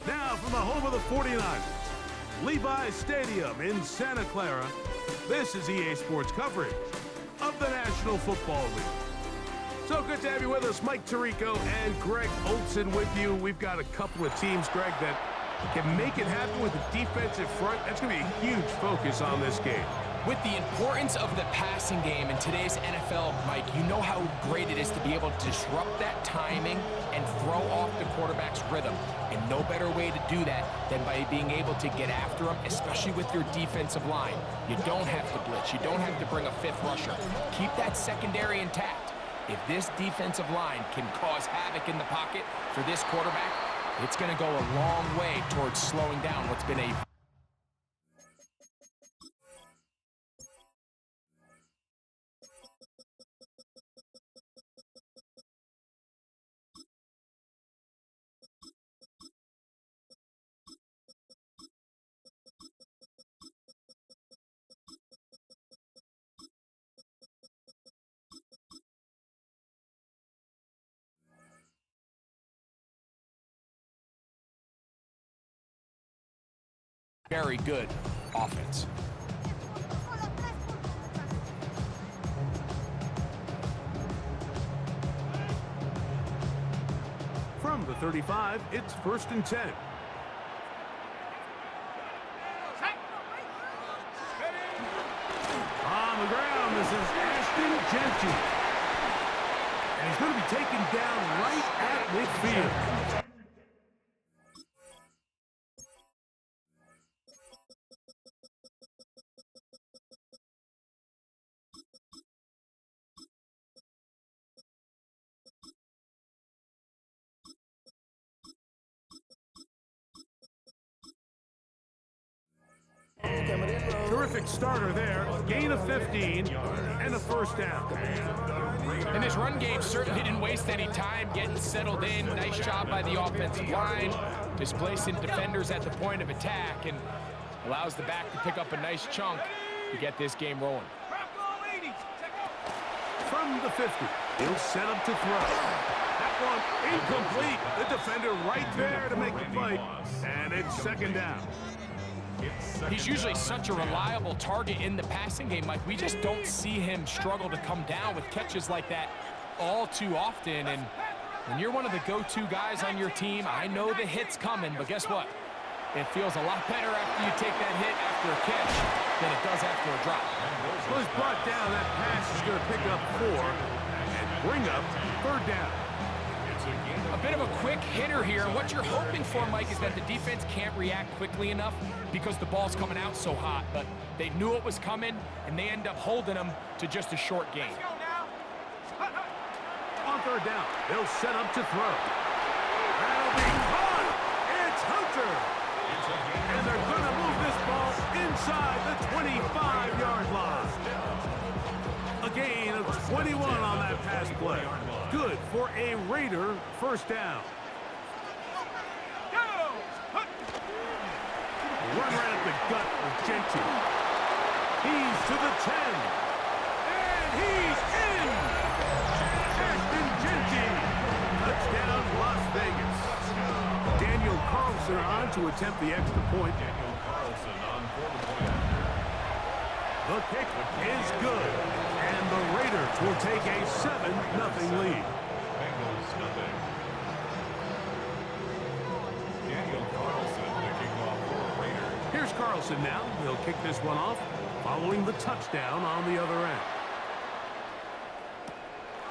Now from the home of the 49ers, Levi's Stadium in Santa Clara, this is EA Sports coverage of the National Football League. So good to have you with us. Mike Tirico and Greg Olson with you. We've got a couple of teams, Greg, that can make it happen with the defensive front. That's going to be a huge focus on this game. With the importance of the passing game in today's NFL, Mike, you know how great it is to be able to disrupt that timing and throw off the quarterback's rhythm. And no better way to do that than by being able to get after them, especially with your defensive line. You don't have to blitz. You don't have to bring a fifth rusher. Keep that secondary intact. If this defensive line can cause havoc in the pocket for this quarterback, it's going to go a long way towards slowing down what's been a very good offense. From the 35, it's 1st and 10. On the ground, this is Ashton Jeanty. And he's going to be taken down right at midfield. Terrific starter there. Gain of 15 and a first down. And this run game certainly didn't waste any time getting settled in. Nice job by the offensive line, displacing defenders at the point of attack, and allows the back to pick up a nice chunk to get this game rolling. From the 50, he'll set up to throw. That one incomplete. The defender right there to make the play, and it's 2nd down. He's usually such a reliable target in the passing game, Mike. We just don't see him struggle to come down with catches like that all too often. And when you're one of the go-to guys on your team, I know the hit's coming, but guess what? It feels a lot better after you take that hit after a catch than it does after a drop. Well, he's brought down. That pass is going to pick up 4 and bring up 3rd down. A bit of a quick hitter here. What you're hoping for, Mike, is that the defense can't react quickly enough because the ball's coming out so hot. But they knew it was coming, and they end up holding them to just a short gain. On 3rd down, they'll set up to throw. That'll be caught. It's Hunter. And they're going to move this ball inside the 25-yard line. A gain of 21 on that pass play. Good for a Raider first down. Run right at the gut with Jeanty. He's to the 10. And he's in! Ashton Jeanty. Touchdown, Las Vegas. Daniel Carlson on to attempt the extra point. The kick is good. And the Raiders will take a 7-0 lead. Here's Carlson now. He'll kick this one off, following the touchdown on the other end.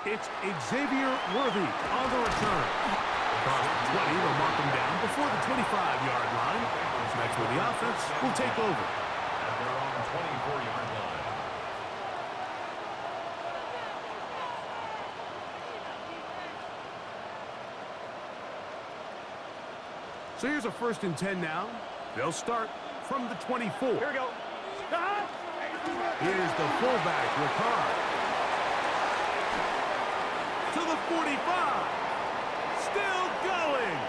It's Xavier Worthy on the return. Across the 20, they'll mark him down before the 25-yard line. That's where the offense will take over. They're on the 24-yard line. So here's a 1st and 10 now. They'll start from the 24. Here we go. Here's the fullback, Ricard. To the 45. Still going.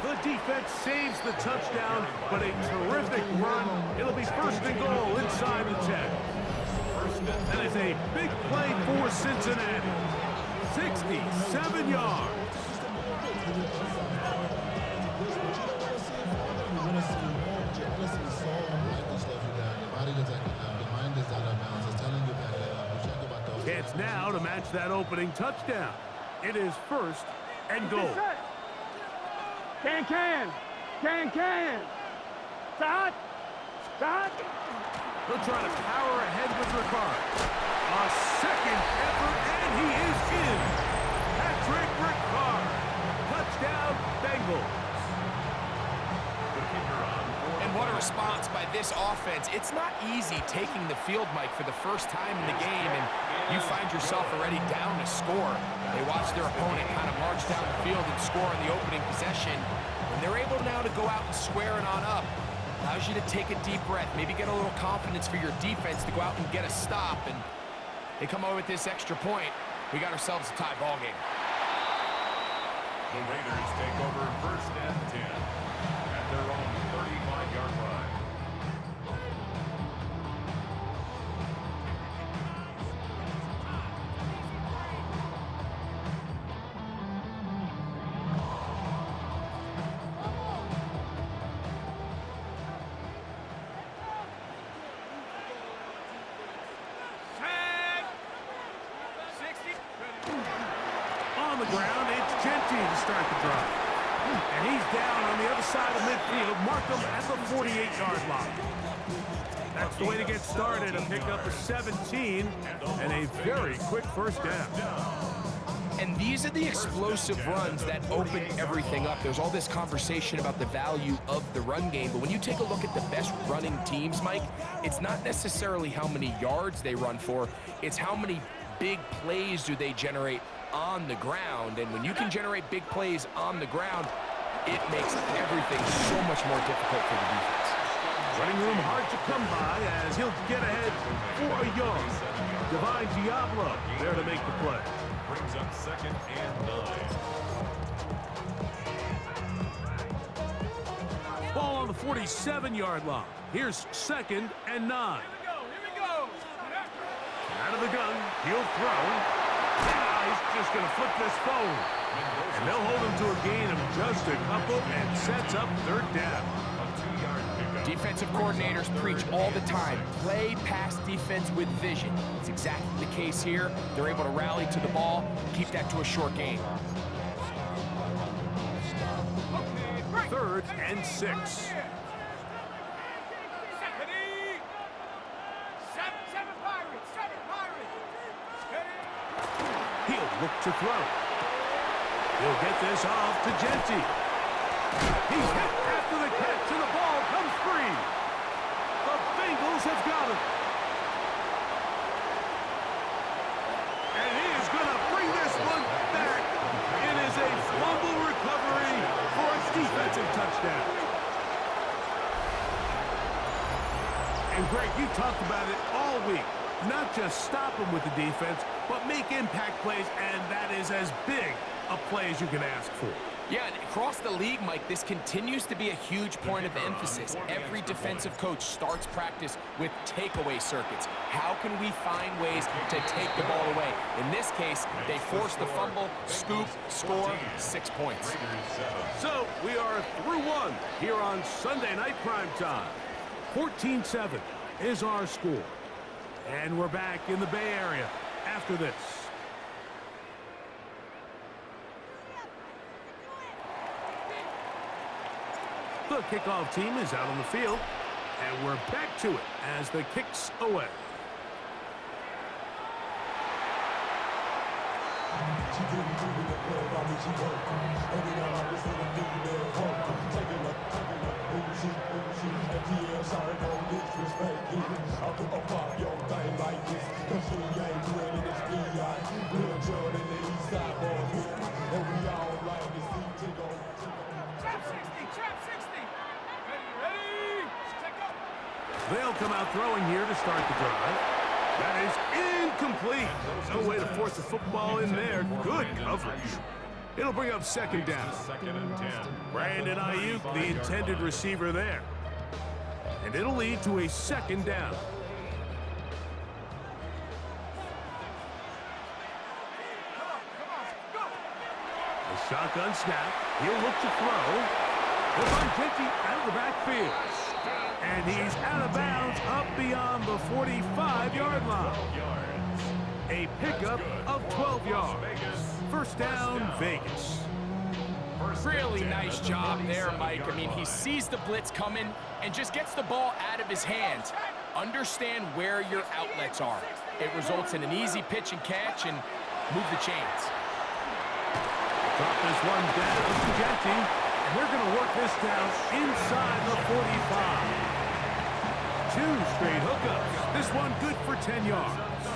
The defense saves the touchdown, but a terrific run. It'll be 1st and goal inside the 10. That is a big play for Cincinnati. 6 67 yards. Chance now to match that opening touchdown. It is 1st and goal. Can. Start. He'll try to power ahead with Ricard. A second effort, and he is in. Patrick Ricard. Touchdown, Bengals. And what a response by this offense. It's not easy taking the field, Mike, for the first time in the game, and you find yourself already down to score. They watch their opponent kind of march down the field and score on the opening possession, and they're able now to go out and square it on up. Allows you to take a deep breath, maybe get a little confidence for your defense to go out and get a stop, and they come over with this extra point. We got ourselves a tie ball game. The Raiders take over 1st and 10 at their own 35-yard line. On the ground, it's Genty to start the drive. And he's down on the other side of midfield. Mark him at the 48-yard line. That's the way to get started. A pickup of 17 and a very quick first down. And these are the explosive runs that open everything up. There's all this conversation about the value of the run game, but when you take a look at the best running teams, Mike, it's not necessarily how many yards they run for, it's how many big plays do they generate on the ground. And when you can generate big plays on the ground, it makes everything so much more difficult for the defense. Running room hard to come by as he'll get ahead for a yard. Divine Diablo there to make the play. Brings up 2nd and 9. Ball on the 47-yard line. Here's 2nd and 9. Here we go. Out of the gun, he'll throw. Now he's just going to flip this forward. And they'll hold him to a gain of just a couple and sets up 3rd down. Defensive coordinators preach all the time, play pass defense with vision. It's exactly the case here. They're able to rally to the ball, keep that to a short gain. 3rd and 6. He'll look to throw. He'll get this off to Genty. He's hit after the catch, and the ball comes free. The Bengals have got him. And he is going to bring this one back. It is a fumble recovery for a defensive touchdown. And Greg, you talked about it all week. Not just stop him with the defense, but make impact plays, and that is as big a play as you can ask for. Yeah, and across the league, Mike, this continues to be a huge point of emphasis. Every defensive coach starts practice with takeaway circuits. How can we find ways to take the ball away? In this case, they force the fumble, scoop, score, 6 points. So we are through one here on Sunday Night Primetime. 14-7 is our score. And we're back in the Bay Area after this. The kickoff team is out on the field, and we're back to it as the kick's away. They'll come out throwing here to start the drive. That is incomplete. No way to force the football in there. Good coverage. It'll bring up 2nd down. 2nd and 10. Brandon Ayuk, the intended receiver there. And it'll lead to a 2nd down. A shotgun snap. He'll look to throw. He'll find Genty out of the backfield. And he's out of bounds up beyond the 45-yard line. A pickup of 12 yards. First down, Vegas. Really nice job there, Mike. I mean, he sees the blitz coming and just gets the ball out of his hands. Understand where your outlets are. It results in an easy pitch and catch and move the chains. Drop this one down to Genty, and they're going to work this down inside the 45. 2 straight hookups. This one good for 10 yards.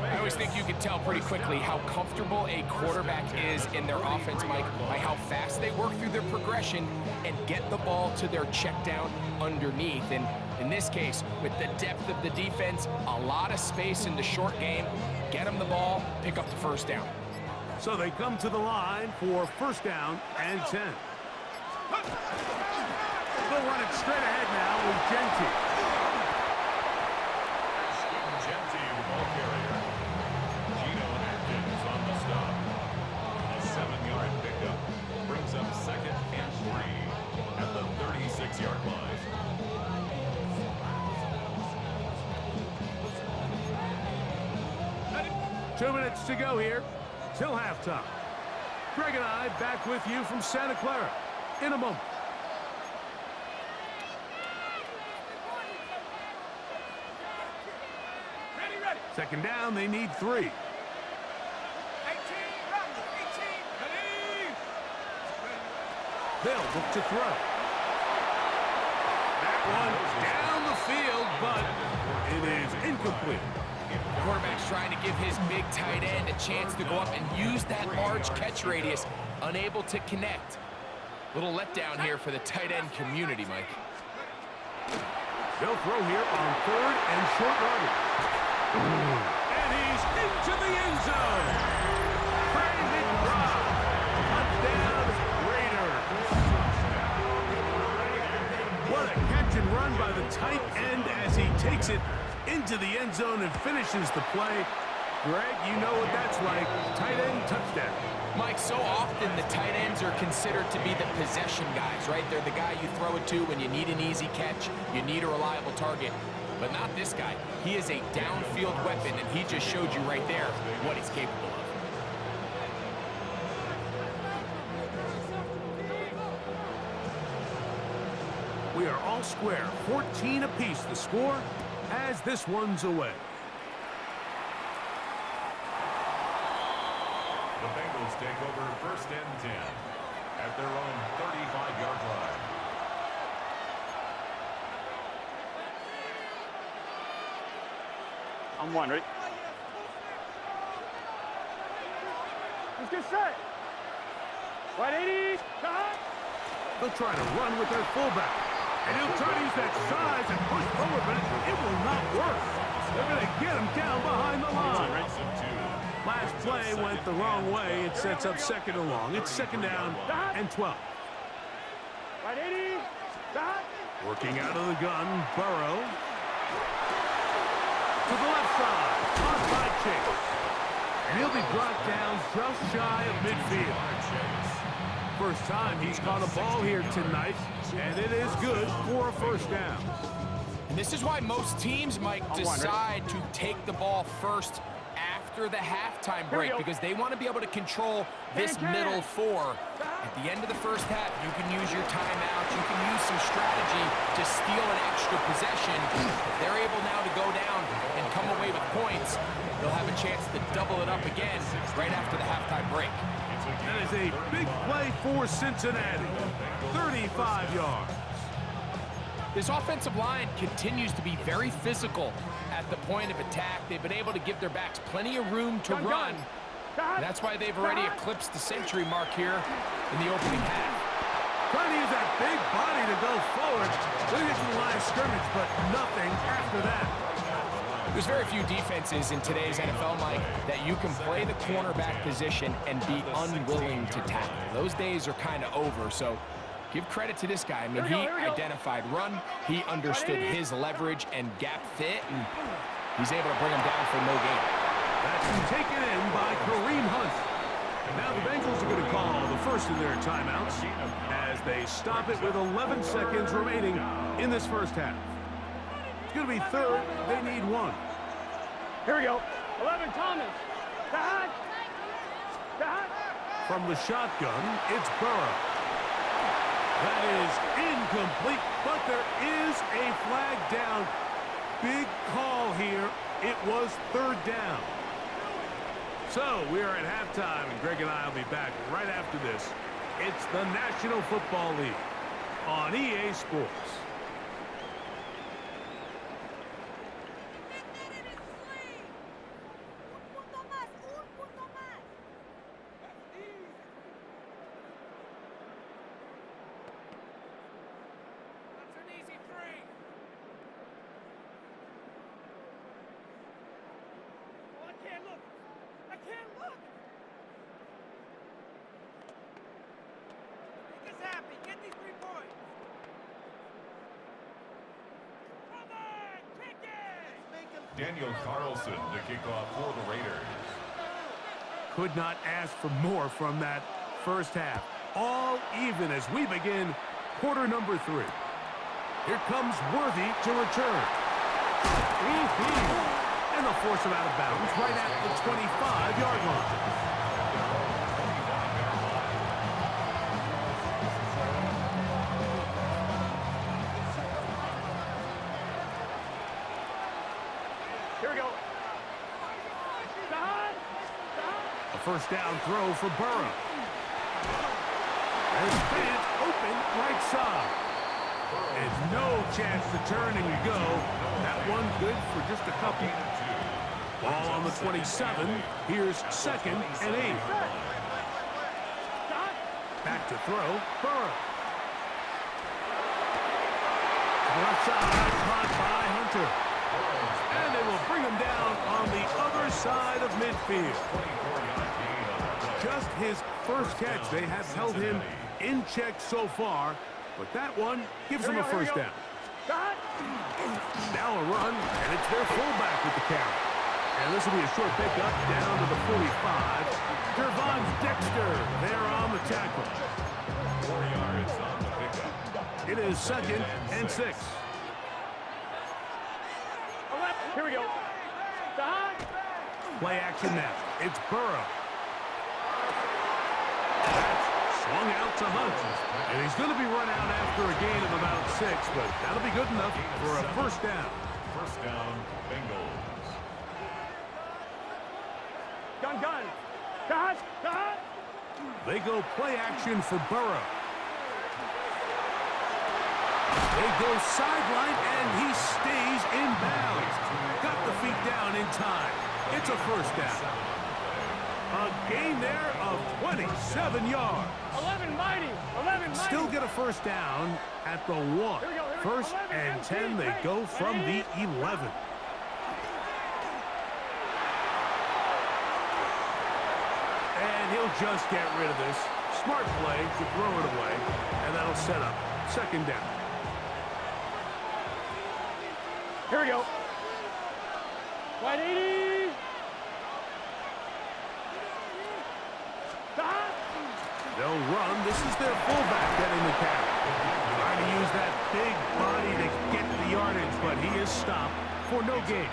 I always think you can tell pretty quickly how comfortable a quarterback is in their offense, Mike, by how fast they work through their progression and get the ball to their check down underneath. And in this case, with the depth of the defense, a lot of space in the short game, get them the ball, pick up the first down. So they come to the line for first down and 10. They'll run it straight ahead now with Genty. Genty, the ball carrier. On the stop. A 7-yard pickup brings up 2nd and 3 at the 36-yard line. Two minutes to go here till halftime. Greg and I back with you from Santa Clara in a moment. Ready. Second down, they need 3. They'll look to throw. That one down the field, but it is incomplete. The quarterback's trying to give his big tight end a chance to go up and use that large catch radius, unable to connect. Little letdown here for the tight end community, Mike. They'll throw here on 3rd and short yardage. And he's into the end zone. Brandon Brown. Touchdown, Raiders. What a catch and run by the tight end as he takes it into the end zone and finishes the play. Greg, you know what that's like. Tight end touchdown. Mike, so often the tight ends are considered to be the possession guys, right? They're the guy you throw it to when you need an easy catch, you need a reliable target. But not this guy. He is a downfield weapon, and he just showed you right there what he's capable of. We are all square. 14 apiece the score as this one's away. The Bengals take over 1st and 10 at their own 35-yard line. I'm one, ready? Let's get set. Right 80. They'll try to run with their fullback. And he'll try to use that size and push forward, but it will not work. They're going to get him down behind the line. Last play went the wrong way. It sets up 2nd and long. It's 2nd down and 12. Right 80. Working out of the gun, Burrow. To the left side, caught by Chase. And he'll be brought down just shy of midfield. First time he's caught a ball here tonight, and it is good for a first down. And this is why most teams, Mike, decide to take the ball first after the halftime break, because they want to be able to control this middle 4. At the end of the first half, you can use your timeout, you can use some strategy to steal an extra possession. If they're able now to go down and come away with points, they'll have a chance to double it up again right after the halftime break. That is a big play for Cincinnati. 35 yards. This offensive line continues to be very physical at the point of attack. They've been able to give their backs plenty of room to run. And that's why they've already eclipsed the century mark here in the opening half. Trying to use that big body to go forward. Going to get to the line of scrimmage, but nothing after that. There's very few defenses in today's NFL, Mike, that you can play the cornerback position and be unwilling to tackle. Those days are kind of over, so give credit to this guy. I mean, he identified run, he understood his leverage and gap fit, and he's able to bring him down for no gain. That's taken in by Kareem Hunt. And now the Bengals are going to first of their timeouts as they stop it with 11 seconds remaining in this first half. It's going to be third. They need one. Here we go. 11, Thomas. Back. Back. From the shotgun, it's Burrow. That is incomplete, but there is a flag down. Big call here. It was third down. So we are at halftime, and Greg and I will be back right after this. It's the National Football League on EA Sports. Daniel Carlson to kick off for the Raiders. Could not ask for more from that first half. All even as we begin quarter number 3. Here comes Worthy to return. And they'll force him out of bounds right at the 25-yard line. First down throw for Burrow. There's Fant open right side. And no chance to turn, and you go. That one good for just a couple. Ball on the 27. Here's second and 8. Back to throw. Burrow. Left side, caught by Hunter. And they will bring him down on the other side of midfield. Just his first catch. They have held him in check so far, but that one gives him a first down. Now a run, and it's their fullback with the carry. And this will be a short pickup down to the 45. Gervon Dexter there on the tackle. 4 yards on the pickup. It is second and 6. Here we go. Play action now. It's Burrow. That's swung out to Hunt. And he's going to be run out after a gain of about 6, but that'll be good enough for a first down. First down, Bengals. Gun. They go play action for Burrow. They go sideline, and he stays in bounds. Got the feet down in time. It's a first down. A gain there of 27 yards. 11 mighty. Still get a first down at the 1. First and 10, they go from the 11. And he'll just get rid of this. Smart play to throw it away, and that'll set up second down. Here we go. Wide 80. They'll run. This is their fullback getting the carry. Trying to use that big body to get the yardage, but he is stopped for no gain.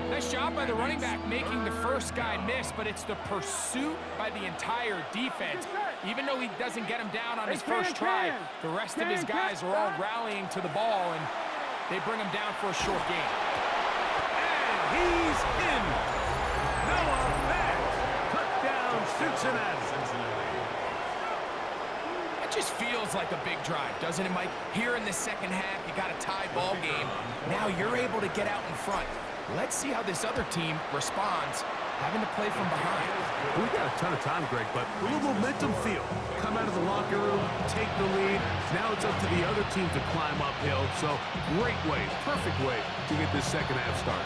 Nice job by the running back making the first guy miss, but it's the pursuit by the entire defense. Even though he doesn't get him down on his first try, the rest of his guys are all rallying to the ball, and they bring him down for a short gain. And he's in. Noah Fant. Touchdown, Cincinnati. It just feels like a big drive, doesn't it, Mike? Here in the second half, you got a tie ball game. Now you're able to get out in front. Let's see how this other team responds, having to play from behind. We've got a ton of time, Greg, but a little momentum feel. Come out of the locker room, take the lead. Now it's up to the other team to climb uphill. So great way, perfect way to get this second half started.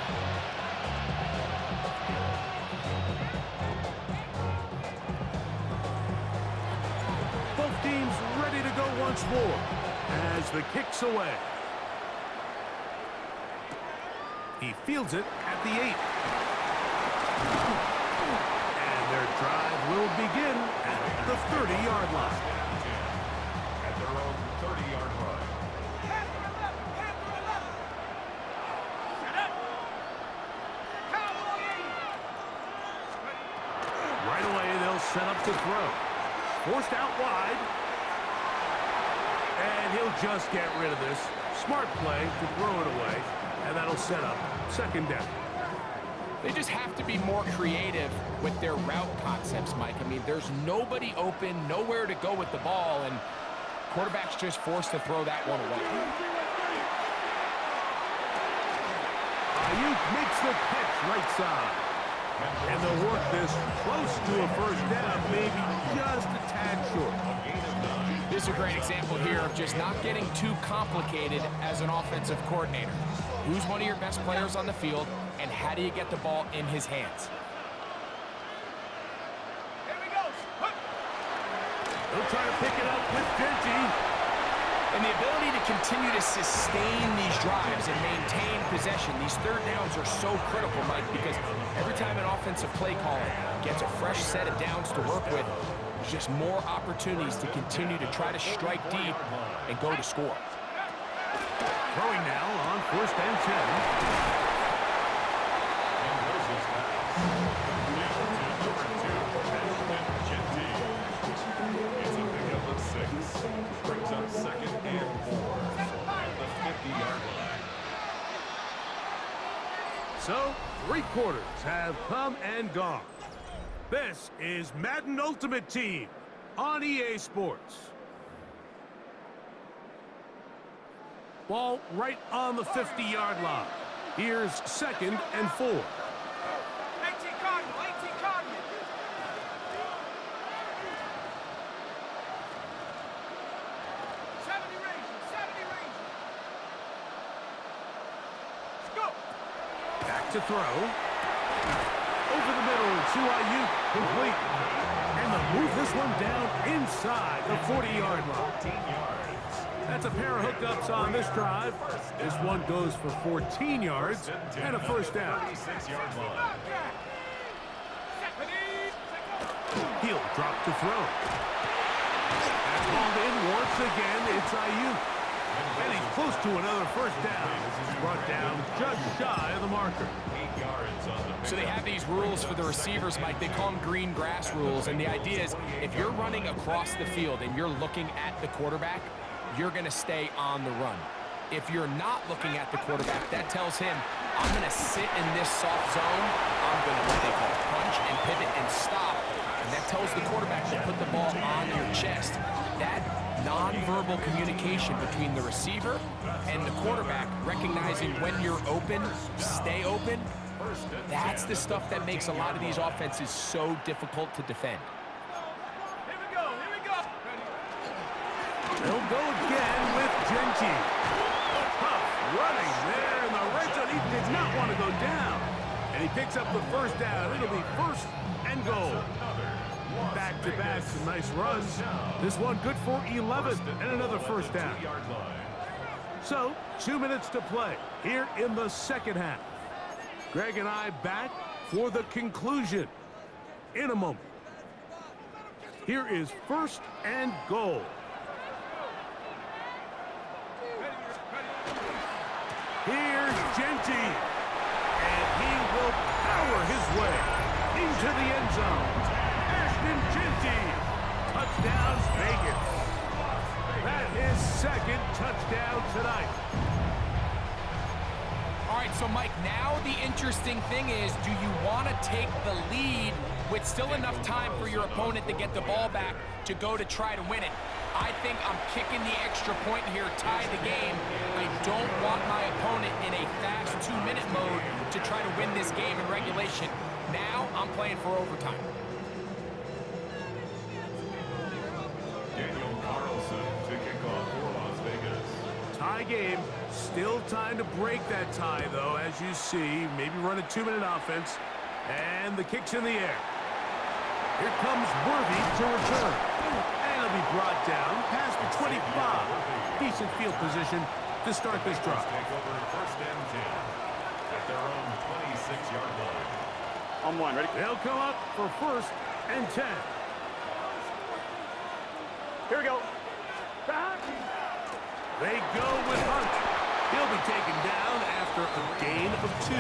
Both teams ready to go once more as the kick's away. He fields it at the 8. And their drive will begin at the 30-yard set up to throw. Forced out wide. And he'll just get rid of this. Smart play to throw it away. And that'll set up second down. They just have to be more creative with their route concepts, Mike. I mean, there's nobody open, nowhere to go with the ball, and quarterback's just forced to throw that one away. Ayuk makes the catch right side. And they'll work this close to a first down, maybe just a tad short. This is a great example here of just not getting too complicated as an offensive coordinator. Who's one of your best players on the field, and how do you get the ball in his hands? Here he goes. He'll try to pick it up with Genty. And the ability to continue to sustain these drives and maintain possession, these third downs are so critical, Mike, because every time an offensive play caller gets a fresh set of downs to work with, there's just more opportunities to continue to try to strike deep and go to score. Throwing now on first and 10. It's a pickup of 6. Brings up second and 4 at the 50-yard line. So, 3 quarters have come and gone. This is Madden Ultimate Team on EA Sports. Ball right on the 50-yard line. Here's second and 4. 18 Cardinal, 18 Cardinal. Back to throw. Over the middle to Ayuk, complete. And they'll move this one down inside the 40-yard line. 14 yards. That's a pair of hookups on this drive. This one goes for 14 yards and a first down. 36-yard line. He'll drop to throw. That's hauled in once again. It's Ayuk. And he's close to another first down. He's brought down just shy of the marker. 8 yards on the So they have these rules for the receivers, Mike. They call them green grass rules. And the idea is if you're running across the field and you're looking at the quarterback, you're going to stay on the run. If you're not looking at the quarterback, that tells him, I'm going to sit in this soft zone. I'm going to what they call punch and pivot and stop. And that tells the quarterback to put the ball on your chest. That nonverbal communication between the receiver and the quarterback, recognizing when you're open, stay open, that's the stuff that makes a lot of these offenses so difficult to defend. Here we go, here we go. They'll go again with Genty. Tough running there in the red zone. He did not want to go down. And he picks up the first down. It'll be first and goal. Back-to-back, some nice runs. This one good for 11 and another first down. So, 2 minutes to play here in the second half. Greg and I back for the conclusion in a moment. Here is first and goal. Here's Genty. And he will power his way into the end zone. Genty, touchdown Vegas. That is second touchdown tonight. All right, so Mike, now the interesting thing is, do you want to take the lead with still enough time for your opponent to get the ball back to go to try to win it? I think I'm kicking the extra point here, tie the game. I don't want my opponent in a fast 2-minute mode to try to win this game in regulation. Now I'm playing for overtime. Tie game. Still time to break that tie, though, as you see. Maybe run a 2-minute offense. And the kick's in the air. Here comes Worthy to return. And he'll be brought down past the 25. Decent field position to start this drive. Take over first and 10 at their own 26-yard line. On one, ready? They'll come up for first and 10. Here we go. Back. They go with Hunt. He'll be taken down after a gain of 2.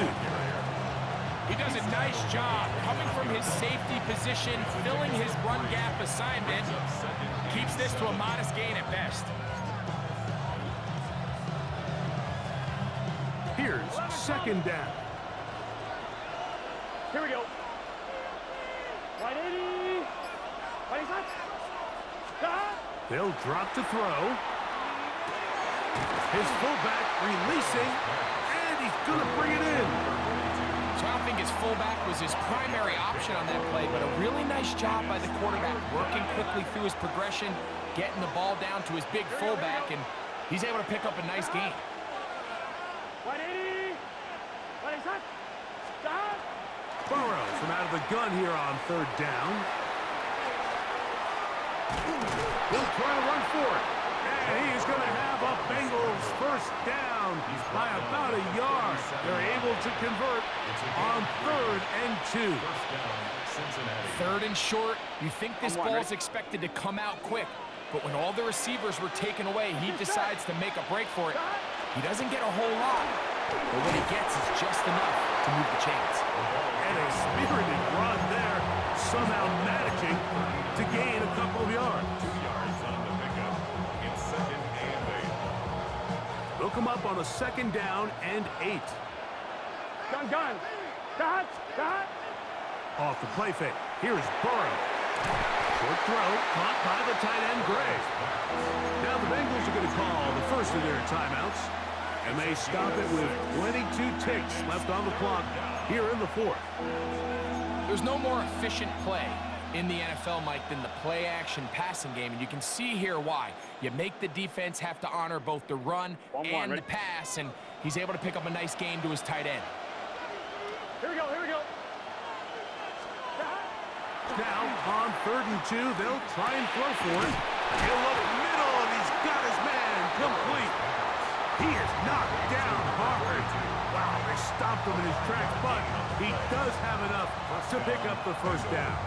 He does a nice job coming from his safety position, filling his run gap assignment. Keeps this to a modest gain at best. Here's second down. Here we go. 180. 25. They'll drop to throw. His fullback releasing, and he's going to bring it in. So I don't think his fullback was his primary option on that play, but a really nice job by the quarterback, working quickly through his progression, getting the ball down to his big fullback, and he's able to pick up a nice gain. 180. 25. Burrows from out of the gun here on third down. He'll try to run for it. And he is going to have a Bengals first down by about a yard. They're able to convert on 3rd and 2. Third and short, you think this ball's expected to come out quick, but when all the receivers were taken away, he decides to make a break for it. He doesn't get a whole lot, but what he gets is just enough to move the chains. And a spirited run there, somehow managing to gain a couple of yards. 2 yards on the pickup. It's 2nd and 8. They'll come up on a 2nd down and 8. Gun. Cut. Off the play fake. Here's Burrow. Short throw, caught by the tight end, Gray. Now the Bengals are going to call the first of their timeouts, and they stop it with 22 ticks left on the clock here in the 4th. There's no more efficient play in the NFL, Mike, than the play-action passing game, and you can see here why. You make the defense have to honor both the run and the pass, and he's able to pick up a nice gain to his tight end. Here we go. Now, on 3rd and 2, they'll try and throw for it. He'll look middle, and he's got his man complete. He is knocked down hard. Wow, they stopped him in his tracks, but he does have enough to pick up the first down.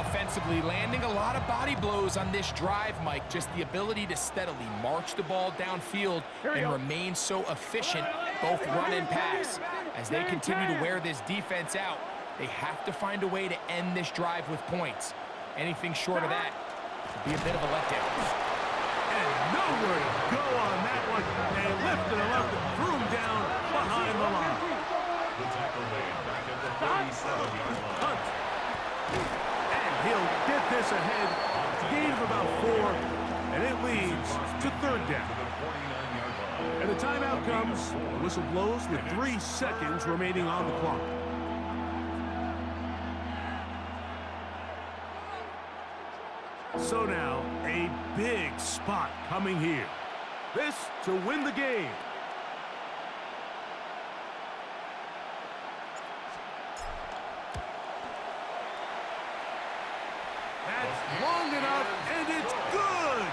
Offensively, landing a lot of body blows on this drive, Mike. Just the ability to steadily march the ball downfield and remain so efficient, both run and pass. As they continue to wear this defense out, they have to find a way to end this drive with points. Anything short of that would be a bit of a letdown. And nowhere to go on that one. They lifted him up and threw him down behind the line. The tackle made back at the 37-yard line. Hunt. And he'll get this ahead. Gain of about 4, and it leads to 3rd down. And the timeout comes. The whistle blows with 3 seconds remaining on the clock. So now, a big spot coming here. This to win the game. That's long enough, and it's good!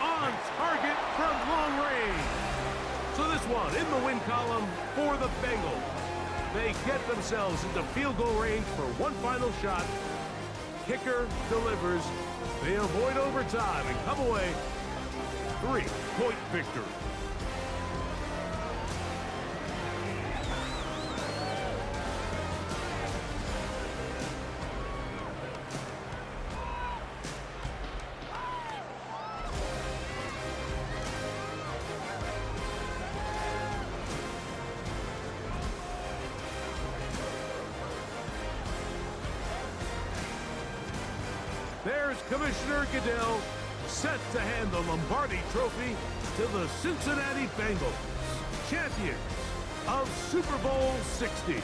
On target from long range. So this one in the win column for the Bengals. They get themselves into field goal range for one final shot. Kicker delivers. They avoid overtime and come away 3-point victory. There's Commissioner Goodell set to hand the Lombardi Trophy to the Cincinnati Bengals, champions of Super Bowl 60.